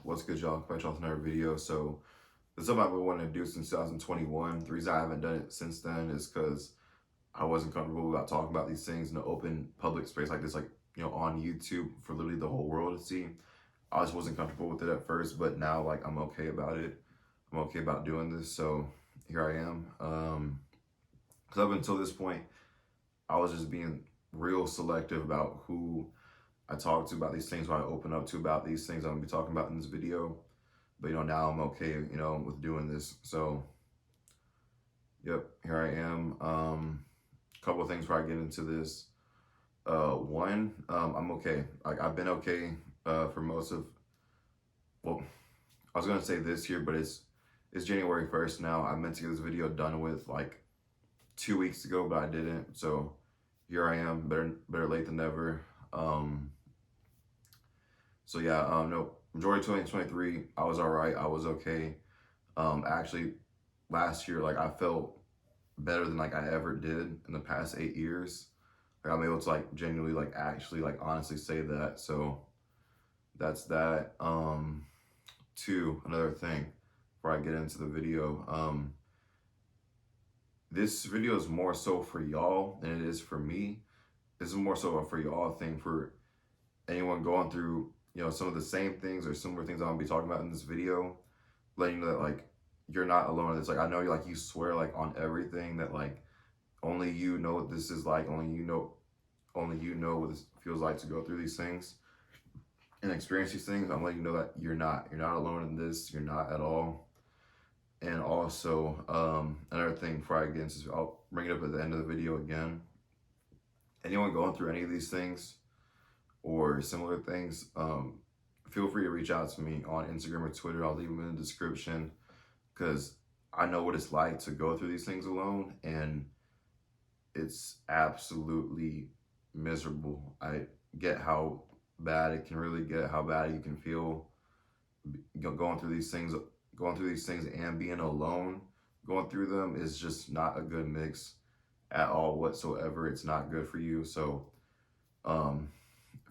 What's good, y'all? Back to another video. So this is something I've been wanting to do since 2021. The reason I haven't done it since then is because I wasn't comfortable about talking about these things in an open public space like this, like on YouTube for literally the whole world to see. I just wasn't comfortable with it at first, but now like I'm okay about it. I'm okay about doing this. So here I am. Because up until this point, I was just being real selective about who I talk to about these things, who I open up to about these things I'm gonna be talking about in this video. But now I'm okay, with doing this. So yep, here I am. Couple of things before I get into this. One, I'm okay. Like I've been okay for most of, well, I was gonna say this year, but it's January 1st now. I meant to get this video done with like 2 weeks ago, but I didn't. So here I am, better late than never. So yeah, no, majority 2023, I was all right. I was okay. Actually, last year, like I felt better than like I ever did in the past 8 years. Like I'm able to like genuinely, like actually, like honestly say that. So that's that. Two, another thing before I get into the video. This video is more so for y'all than it is for me. This is more so a for y'all thing for anyone going through, some of the same things or similar things I'm gonna be talking about in this video, letting you know that like you're not alone in this. Like I know you swear like on everything that like only you know what this is like, only you know what this feels like to go through these things and experience these things. I'm letting you know that you're not alone in this. You're not at all. And also, another thing before I get into this, I'll bring it up at the end of the video again. Anyone going through any of these things or similar things, feel free to reach out to me on Instagram or Twitter. I'll leave them in the description because I know what it's like to go through these things alone, and it's absolutely miserable. I get how bad it can really get, how bad you can feel going through these things, and being alone going through them is just not a good mix at all whatsoever. It's not good for you. So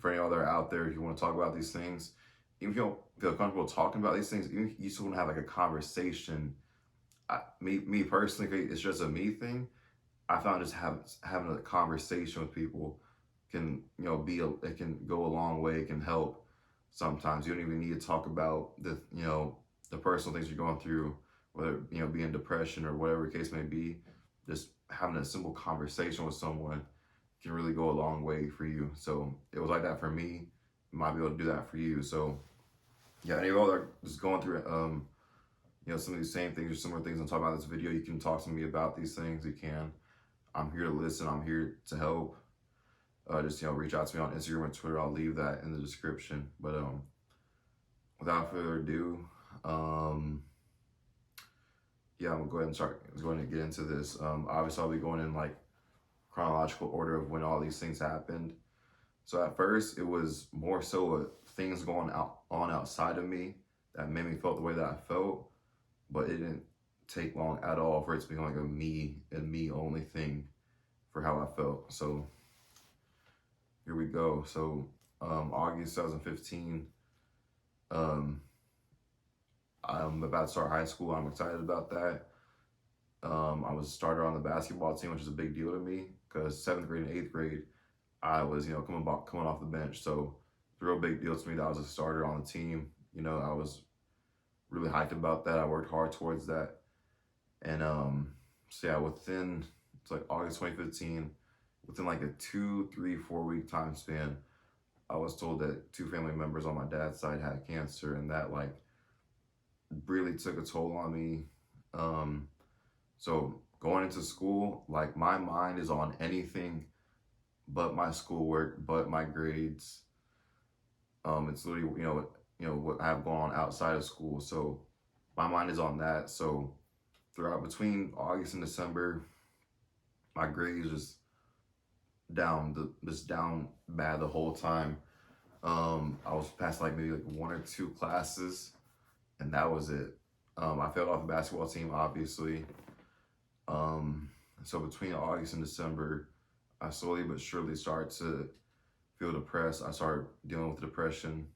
for any of y'all that are out there, if you want to talk about these things, even if you don't feel comfortable talking about these things, even if you just want to have like a conversation, me personally, it's just a me thing. I found just having a conversation with people can, it can go a long way. It can help. Sometimes you don't even need to talk about the personal things you're going through, whether being depression or whatever the case may be. Just having a simple conversation with someone can really go a long way for you. So it was like that for me. You might be able to do that for you. So yeah, any of y'all that are just going through some of these same things or similar things I'm talking about in this video, you can talk to me about these things. You can. I'm here to listen. I'm here to help. Just reach out to me on Instagram and Twitter. I'll leave that in the description. But without further ado, yeah, I'm gonna go ahead and start. I'm going to get into this. Obviously, I'll be going in like chronological order of when all these things happened. So at first, it was more so things going on outside of me that made me feel the way that I felt, but it didn't take long at all for it to become like a me and me only thing for how I felt. So here we go. So August 2015, I'm about to start high school. I'm excited about that. I was a starter on the basketball team, which is a big deal to me because 7th grade and 8th grade, I was, coming off the bench. So it's a real big deal to me that I was a starter on the team. I was really hyped about that. I worked hard towards that. And so yeah, it's like August 2015, within like a 2, 3, 4 week time span, I was told that 2 family members on my dad's side had cancer, and that like really took a toll on me. So going into school, like my mind is on anything but my schoolwork, but my grades. It's literally, what I have going on outside of school. So my mind is on that. So between August and December, my grades just down bad the whole time. I was past like maybe like 1 or 2 classes, and that was it. I failed off the basketball team, obviously. So between August and December, I slowly but surely started to feel depressed. I started dealing with depression.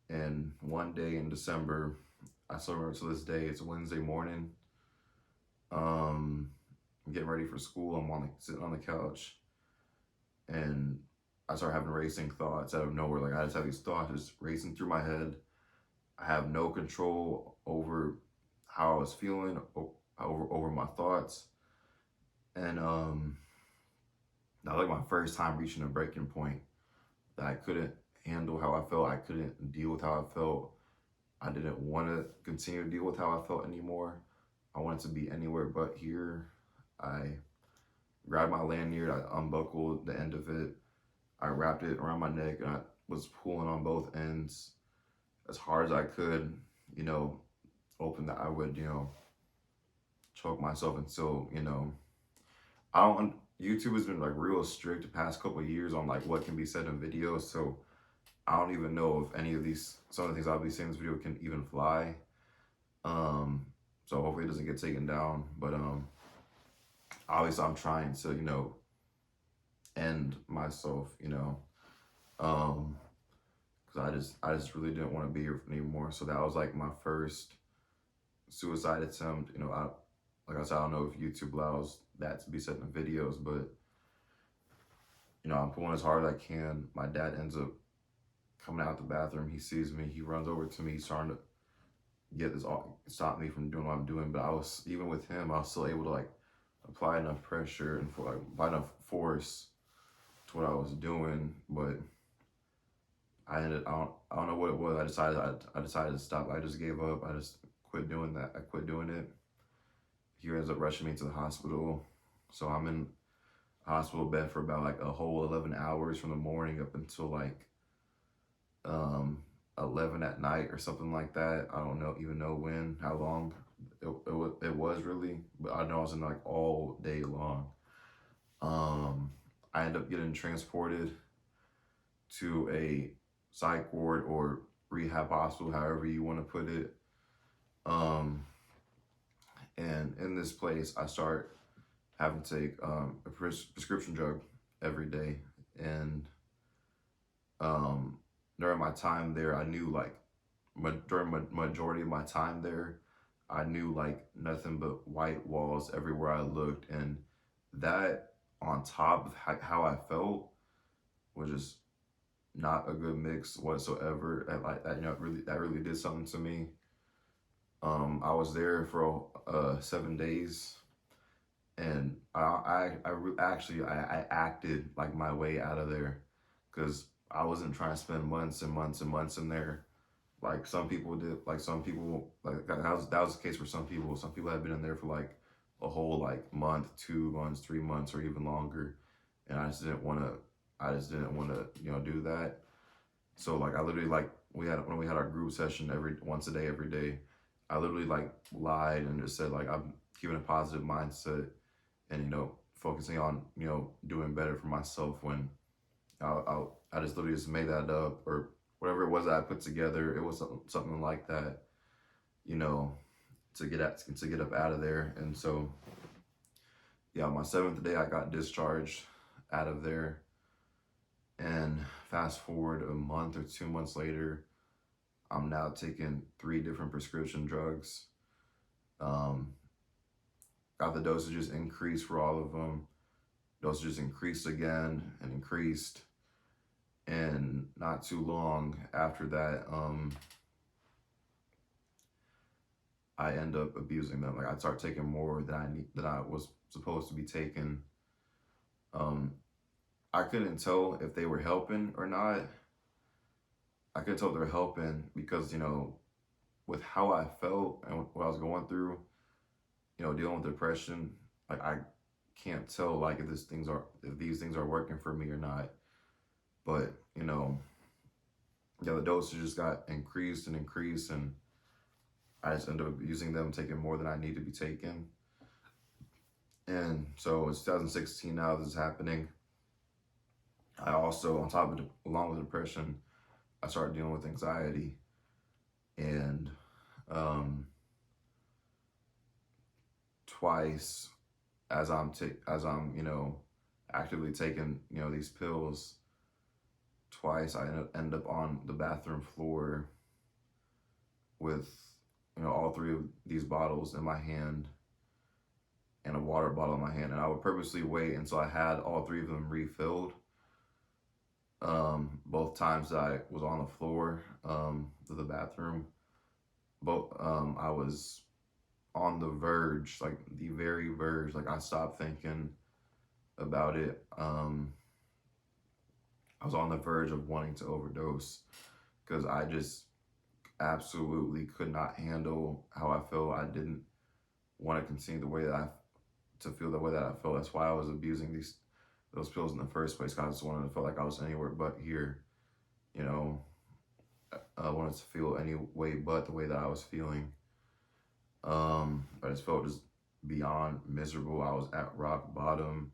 And one day in December, I still remember to this day, it's Wednesday morning. I'm getting ready for school. I'm sitting on the couch, and I start having racing thoughts out of nowhere. Like I just have these thoughts just racing through my head. I have no control over how I was feeling, over my thoughts, and that was like my first time reaching a breaking point. That I couldn't handle how I felt. I couldn't deal with how I felt. I didn't want to continue to deal with how I felt anymore. I wanted to be anywhere but here. I grabbed my lanyard, I unbuckled the end of it, I wrapped it around my neck, and I was pulling on both ends as hard as I could, you know, hoping that I would, choke myself until, I don't, YouTube has been like real strict the past couple of years on like what can be said in videos, so I don't even know if any of some of the things I'll be saying in this video can even fly. So hopefully it doesn't get taken down, but obviously I'm trying to, end myself, because I just really didn't want to be here anymore. So that was like my first suicide attempt. Like I said, I don't know if YouTube allows that to be said in videos, but I'm pulling as hard as I can. My dad ends up coming out the bathroom. He sees me. He runs over to me. He's trying to stop me from doing what I'm doing. But even with him, I was still able to like apply enough pressure and apply enough force to what I was doing. But I don't know what it was. I decided to stop. I just gave up. I just quit doing that. I quit doing it. He ends up rushing me to the hospital. So I'm in a hospital bed for about like a whole 11 hours from the morning up until like 11 at night or something like that. I don't even know how long it was really, but I know I was in like all day long. I ended up getting transported to a psych ward or rehab hospital, however you want to put it. And in this place, I start having to take a prescription drug every day. And during my time there, I knew like during majority of my time there, I knew like nothing but white walls everywhere I looked, and that on top of how I felt was just not a good mix whatsoever. And like that, that really did something to me. I was there for 7 days, and I acted like my way out of there, because I wasn't trying to spend months and months and months in there like some people did. Like some people, like that was the case for some people. Some people had been in there for like a whole like month, 2 months, 3 months, or even longer, and I just didn't want to do that. So like I literally like when we had our group session once a day every day, I literally like lied and just said like I'm keeping a positive mindset and focusing on doing better for myself, when I just literally just made that up, or whatever it was that I put together. It was something like that, to get up out of there. And so yeah, on my 7th day I got discharged out of there, and fast forward a month or 2 months later, I'm now taking 3 different prescription drugs. Got the dosages increased for all of them. Dosages increased again and increased. And not too long after that, I end up abusing them. Like I start taking more than I was supposed to be taking. I couldn't tell if they were helping or not. I couldn't tell if they were helping because, with how I felt and what I was going through, dealing with depression, like I can't tell like if these things are working for me or not. But the dosage just got increased and increased, and I just ended up using them, taking more than I need to be taking. And so it's 2016 now. This is happening. I also, on top of along with depression, I started dealing with anxiety, and twice as I'm actively taking these pills, twice I end up on the bathroom floor with, all three of these bottles in my hand and a water bottle in my hand, and I would purposely wait until I had all three of them refilled. Both times that I was on the floor of the bathroom, I was on the verge, like the very verge. Like I stopped thinking about it. I was on the verge of wanting to overdose because I just absolutely could not handle how I felt. I didn't want to continue to feel the way that I felt. That's why I was abusing those pills in the first place. I just wanted to feel like I was anywhere but here. I wanted to feel any way but the way that I was feeling. I just felt just beyond miserable. I was at rock bottom,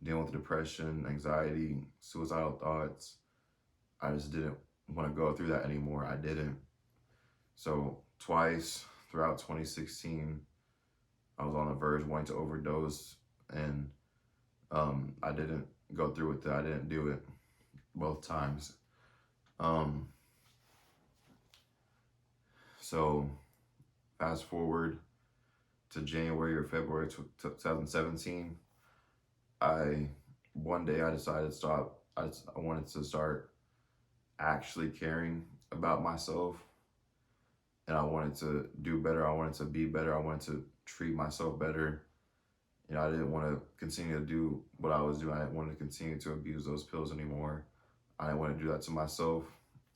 dealing with depression, anxiety, suicidal thoughts. I just didn't want to go through that anymore. I didn't. So twice throughout 2016, I was on the verge of wanting to overdose, and I didn't go through with it. I didn't do it both times. So fast forward to January or February 2017, one day I decided to stop. I wanted to start actually caring about myself, and I wanted to do better. I wanted to be better. I wanted to treat myself better. I didn't want to continue to do what I was doing. I didn't want to continue to abuse those pills anymore. I didn't want to do that to myself.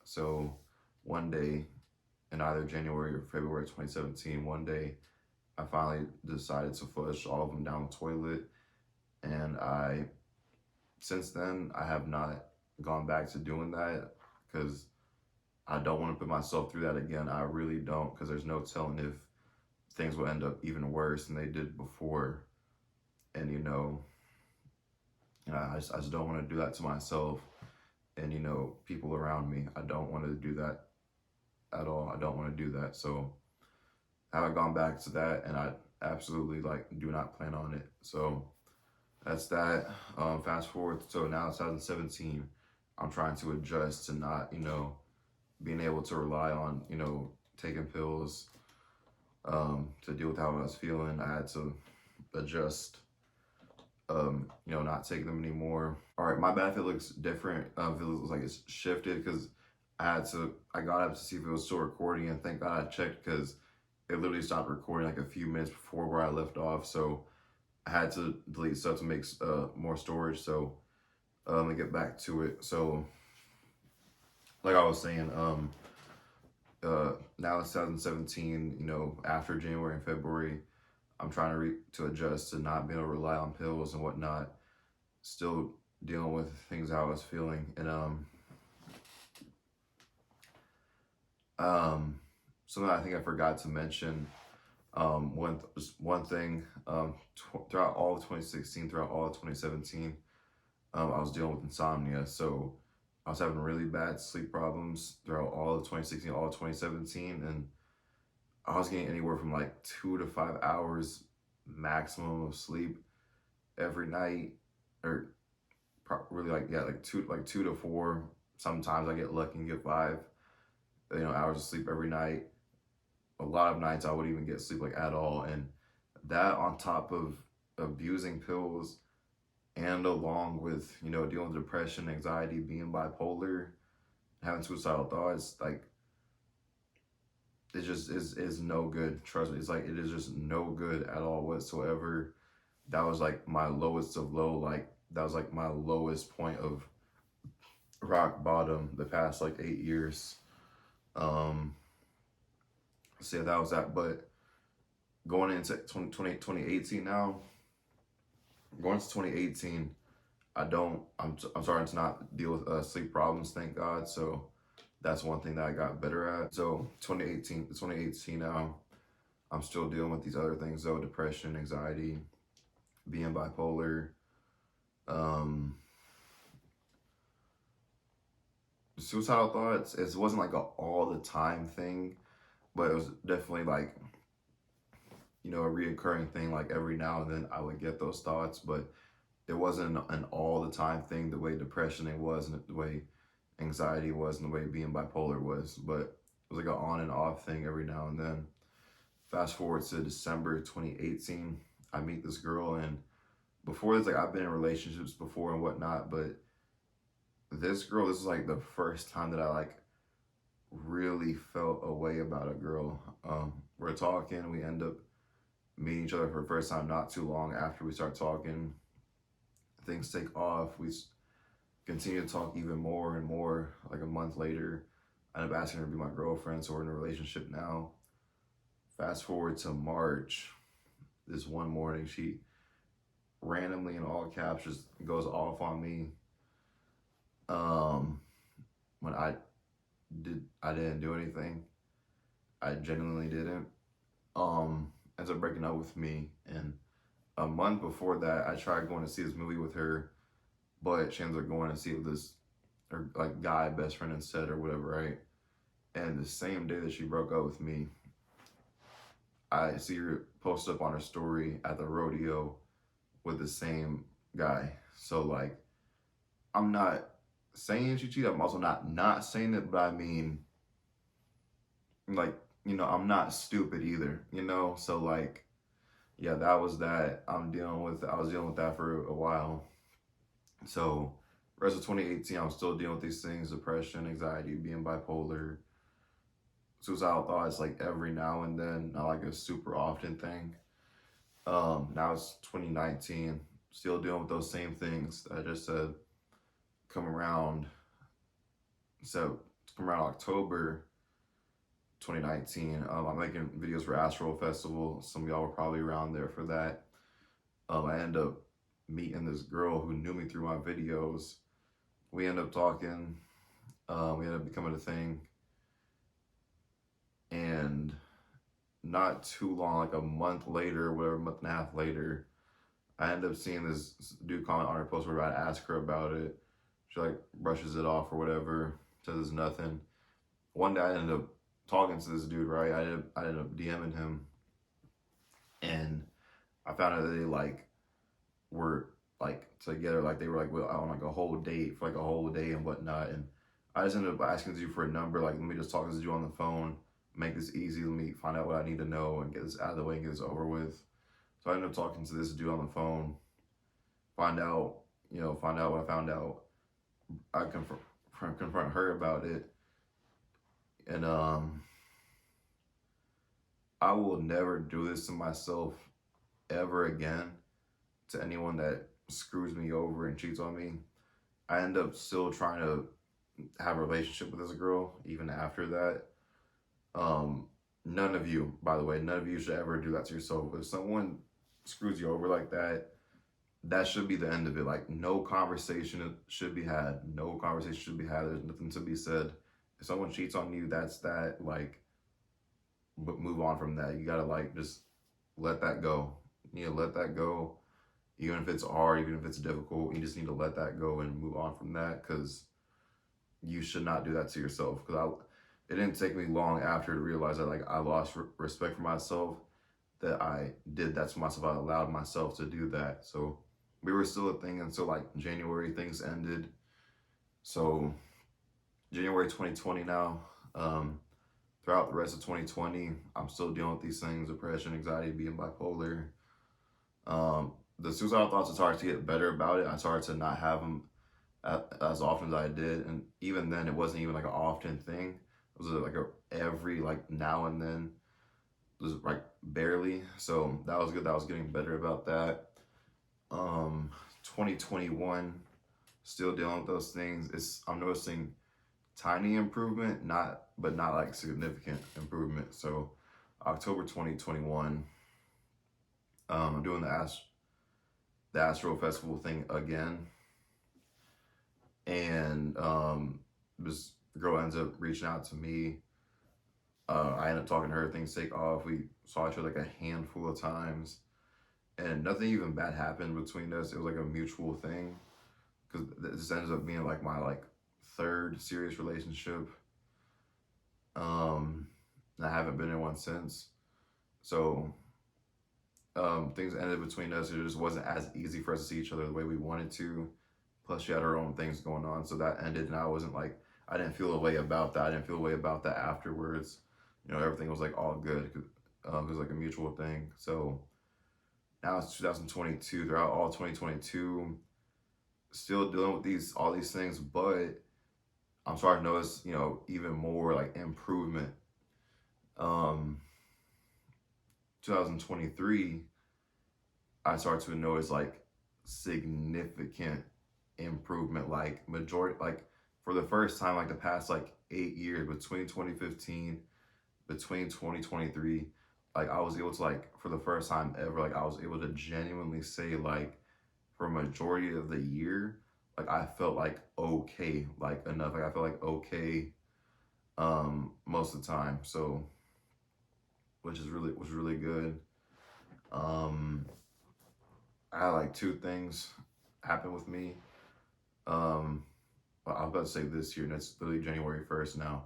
So one day in either January or February 2017, one day I finally decided to flush all of them down the toilet. And since then, I have not gone back to doing that because I don't want to put myself through that again. I really don't, because there's no telling if things will end up even worse than they did before. And, I just don't want to do that to myself and, people around me. I don't want to do that at all. I don't want to do that. So I haven't gone back to that, and I absolutely do not plan on it. So that's that. Fast forward to now 2017, I'm trying to adjust to not, being able to rely on, taking pills to deal with how I was feeling. I had to adjust, not taking them anymore. All right, my bad if it looks different. If it looks like it's shifted, because I got up to see if it was still recording, and thank God I checked, because it literally stopped recording like a few minutes before where I left off. So I had to delete stuff to make more storage. So let me get back to it. So like I was saying, now it's 2017, after January and February, I'm trying to adjust to not being able to rely on pills and whatnot, still dealing with things I was feeling. And something I think I forgot to mention, one thing, throughout all of 2016, throughout all of 2017, I was dealing with insomnia. So I was having really bad sleep problems throughout all of 2016, all of 2017, and I was getting anywhere from 2 to 5 hours maximum of sleep every night, or really 2 to 4. Sometimes I get lucky and get 5, hours of sleep every night. A lot of nights I wouldn't even get sleep at all, and that on top of abusing pills, and along with dealing with depression, anxiety, being bipolar, having suicidal thoughts, it just is no good. Trust me, it is just no good at all whatsoever. That was my lowest of low. That was my lowest point of rock bottom the past 8 years. So yeah, that was that. But going into 2018 now, going into 2018, I'm starting to not deal with sleep problems, thank God. So that's one thing that I got better at. So 2018 now, I'm still dealing with these other things though: depression, anxiety, being bipolar, suicidal thoughts. It wasn't a all the time thing, but it was definitely a reoccurring thing. Every now and then I would get those thoughts, but it wasn't an all the time thing the way depression was, and the way anxiety was, and the way being bipolar was. But was like an on and off thing every now and then. Fast forward to December 2018, I meet this girl, and before this, like I've been in relationships before and whatnot, but this girl, this is like the first time that I like really felt a way about a girl. We're talking, we end up meeting each other for the first time not too long after we start talking. Things take off. We continue to talk even more and more. Like a month later, I end up asking her to be my girlfriend, so we're in a relationship now. Fast forward to March, this one morning, she randomly in all caps just goes off on me. When I didn't do anything. I genuinely didn't. Ends up breaking up with me, and a month before that, I tried going to see this movie with her, but she ends up going to see this her like guy best friend instead or whatever, right? And the same day that she broke up with me, I see her post up on her story at the rodeo with the same guy. So like, I'm not saying she cheated. I'm also not saying it, but I mean, like, you know, I'm not stupid either, you know? So like, yeah, that was that. I was dealing with that for a while. So rest of 2018, I'm still dealing with these things, depression, anxiety, being bipolar, suicidal thoughts like every now and then, not like a super often thing. Now it's 2019, still dealing with those same things that I just said. Come around, so come around October 2019, I'm making videos for Astro Festival. Some of y'all were probably around there for that. I end up meeting this girl who knew me through my videos. We end up talking. We end up becoming a thing. And not too long, like a month later, whatever, month and a half later, I end up seeing this dude comment on her post where I ask her about it. She like brushes it off or whatever, says it's nothing. One day I ended up talking to this dude, right? I ended up DMing him, and I found out that they like were like together, like they were like on like a whole date for like a whole day and whatnot. And I just ended up asking this dude for a number, like let me just talk to this dude on the phone, make this easy, let me find out what I need to know and get this out of the way and get this over with. So I ended up talking to this dude on the phone, find out what I found out. I confront her about it, and I will never do this to myself ever again, to anyone that screws me over and cheats on me. I end up still trying to have a relationship with this girl even after that. None of you, by the way, none of you should ever do that to yourself. If someone screws you over like that, that should be the end of it. Like, no conversation should be had. No conversation should be had. There's nothing to be said. If someone cheats on you, that's that. Like, but move on from that. You gotta like just let that go. You know, let that go. Even if it's hard, even if it's difficult, you just need to let that go and move on from that, because you should not do that to yourself. Because it didn't take me long after to realize that like I lost respect for myself, that I did that to myself. I allowed myself to do that. So we were still a thing until like January, things ended. So January 2020 now. Throughout the rest of 2020, I'm still dealing with these things: depression, anxiety, being bipolar. The suicidal thoughts, it's hard to get better about it. It's hard to not have them as often as I did. And even then, it wasn't even like an often thing. It was like every like now and then. It was like barely. So that was good. That was getting better about that. 2021, still dealing with those things. I'm noticing tiny improvement, but not like significant improvement. So October 2021, I'm doing the Astro Festival thing again, and this girl ends up reaching out to me. I end up talking to her, things take off. We saw each other like a handful of times, and nothing even bad happened between us. It was like a mutual thing, because this ends up being like my like third serious relationship. I haven't been in one since. So things ended between us. It just wasn't as easy for us to see each other the way we wanted to. Plus, she had her own things going on, so that ended, and I didn't feel a way about that. I didn't feel a way about that afterwards. You know, everything was like all good. It was like a mutual thing. So now it's 2022. Throughout all 2022, still dealing with all these things, but I'm starting to notice, you know, even more like improvement. Um, 2023, I started to notice like significant improvement, like majority, like for the first time, like the past like 8 years between 2015, between 2023, like I was able to like for the first time ever, like I was able to genuinely say like for a majority of the year, like I felt like okay, like enough, like I felt like okay, most of the time. So which is really was really good. Um, I had like two things happen with me. Um, well, I was about to say this year, and it's literally January 1st now.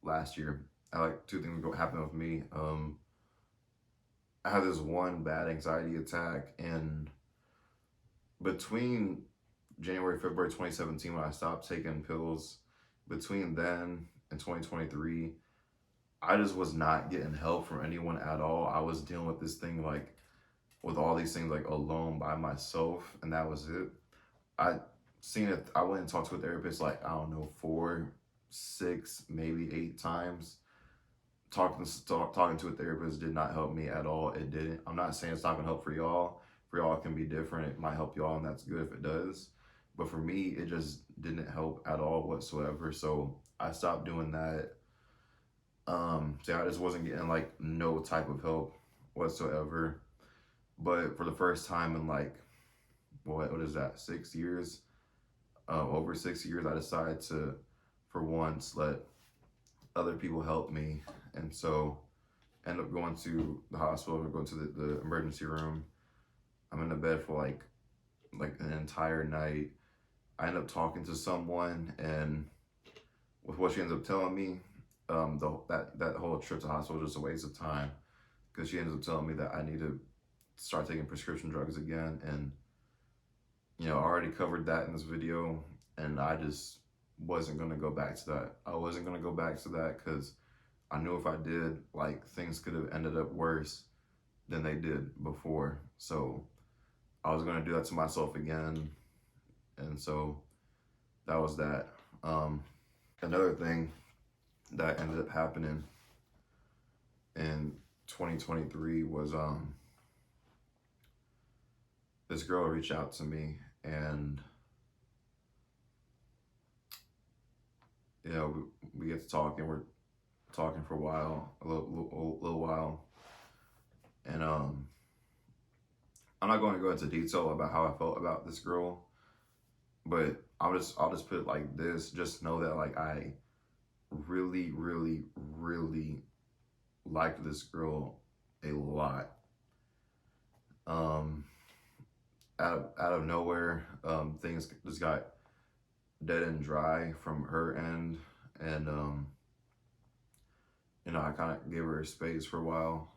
Last year, I like two things go happen with me. I had this one bad anxiety attack, and between January, February 2017, when I stopped taking pills, between then and 2023, I just was not getting help from anyone at all. I was dealing with this thing like with all these things like alone by myself, and that was it. I seen it. I went and talked to a therapist like I don't know 4, 6, maybe 8 times. Talking to a therapist did not help me at all. It didn't. I'm not saying it's not gonna help for y'all. For y'all, it can be different. It might help y'all, and that's good if it does. But for me, it just didn't help at all whatsoever. So I stopped doing that. So I just wasn't getting like no type of help whatsoever. But for the first time in like what is that, 6 years? Over 6 years, I decided to, for once, let other people help me, and so I end up going to the hospital, going to the emergency room. I'm in the bed for like an entire night. I end up talking to someone, and with what she ends up telling me, that whole trip to the hospital was just a waste of time because she ends up telling me that I need to start taking prescription drugs again, and you know, I already covered that in this video, and I just wasn't gonna go back to that. I wasn't gonna go back to that because I knew if I did, like things could have ended up worse than they did before. So I was gonna do that to myself again, and so that was that. Um, Another thing that ended up happening in 2023 was this girl reached out to me, and you know we get to talking. We're talking for a while, a little while, and I'm not going to go into detail about how I felt about this girl, but I'll just put it like this: just know that like I really, really, really liked this girl a lot. Um, out of nowhere, things just got dead and dry from her end, and you know, I kind of gave her space for a while.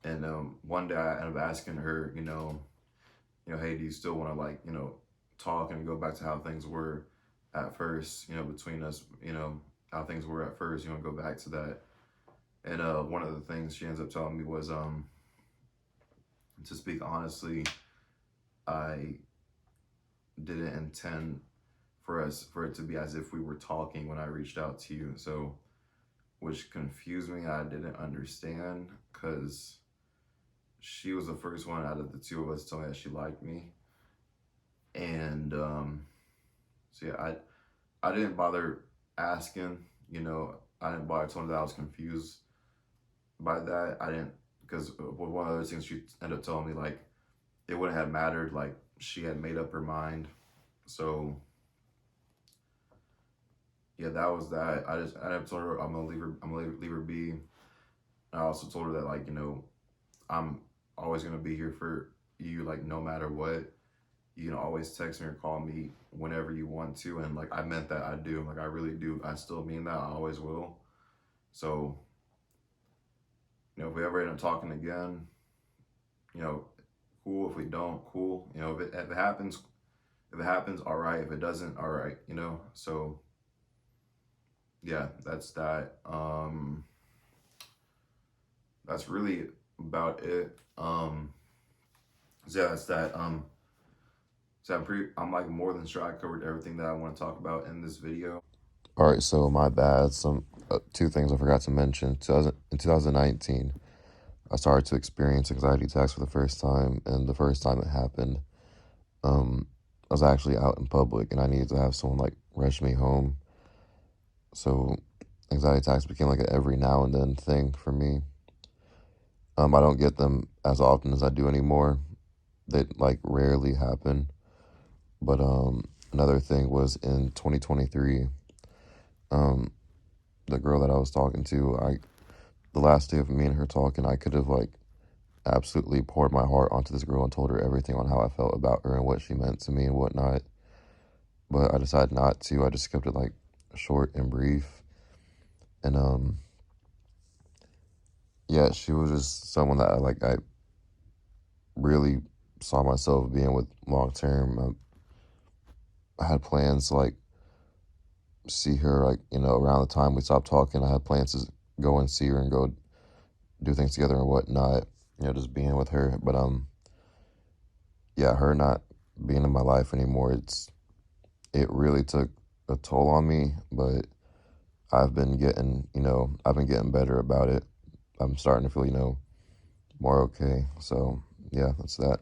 And one day I ended up asking her, hey, do you still want to like, talk and go back to how things were at first, between us, how things were at first, go back to that. And one of the things she ends up telling me was, to speak honestly, I didn't intend for it to be as if we were talking when I reached out to you. So, which confused me. I didn't understand because she was the first one out of the two of us telling me that she liked me. And so yeah, I didn't bother asking, I didn't bother telling her that I was confused by that. I didn't, because one of those things she ended up telling me, like, it wouldn't have mattered, like, she had made up her mind. So yeah, that was that. I ended up told her I'm gonna leave her be. I also told her that, like, I'm always gonna be here for you, like, no matter what. You can always text me or call me whenever you want to, and like I meant that. I do, like I really do. I still mean that. I always will. So, if we ever end up talking again, cool. If we don't, cool. If it happens, all right. If it doesn't, all right. So yeah, that's that. That's really about it. So yeah, that's that. So I'm like more than sure I covered everything that I want to talk about in this video. All right, so my bad. Some two things I forgot to mention. In 2019, I started to experience anxiety attacks for the first time, and the first time it happened, I was actually out in public, and I needed to have someone like rush me home. So anxiety attacks became like an every now and then thing for me. I don't get them as often as I do anymore. They like rarely happen. But another thing was in 2023, um, the girl that I was talking to, the last day of me and her talking, I could have like absolutely poured my heart onto this girl and told her everything on how I felt about her and what she meant to me and whatnot. But I decided not to. I just kept it like short and brief. And yeah, she was just someone that I really saw myself being with long term. I had plans to like see her like around the time we stopped talking. I had plans to go and see her and go do things together and whatnot. Just being with her. But yeah, her not being in my life anymore. It really took a toll on me. But I've been getting better about it. I'm starting to feel more okay. So yeah, that's that.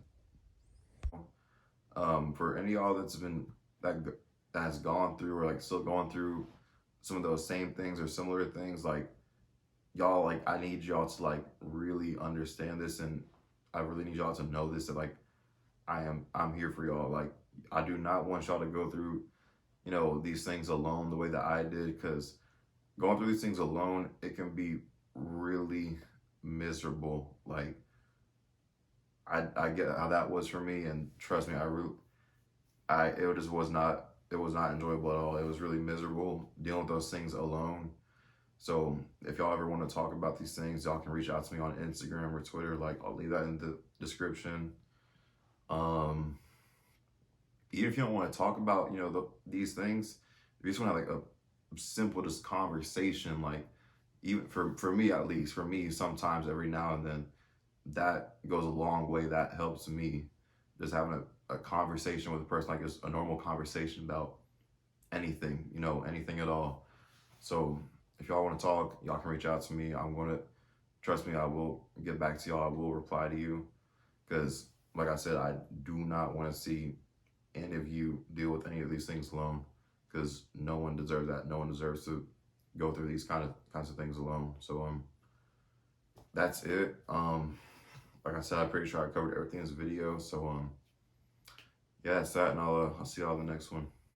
For any of y'all that that's gone through or like still going through some of those same things or similar things, like y'all, like I need y'all to like really understand this, and I really need y'all to know this, that like I'm here for y'all. Like I do not want y'all to go through these things alone the way that I did, because going through these things alone, it can be really miserable. Like I get how that was for me, and trust me, it just was not enjoyable at all. It was really miserable dealing with those things alone. So if y'all ever want to talk about these things, y'all can reach out to me on Instagram or Twitter. Like I'll leave that in the description. Um, Even if you don't want to talk about these things, if you just want to have like a simple just conversation, like even for me, at least for me, sometimes every now and then, that goes a long way. That helps me, just having a conversation with a person, like just a normal conversation about anything, anything at all. So if y'all want to talk, y'all can reach out to me. I'm going to, trust me, I will get back to y'all. I will reply to you, because like I said, I do not want to see any of you deal with any of these things alone, because no one deserves that. No one deserves to go through these kinds of things alone. So that's it. Like I said, I'm pretty sure I covered everything in this video. So yeah, that's that, and I'll see y'all in the next one.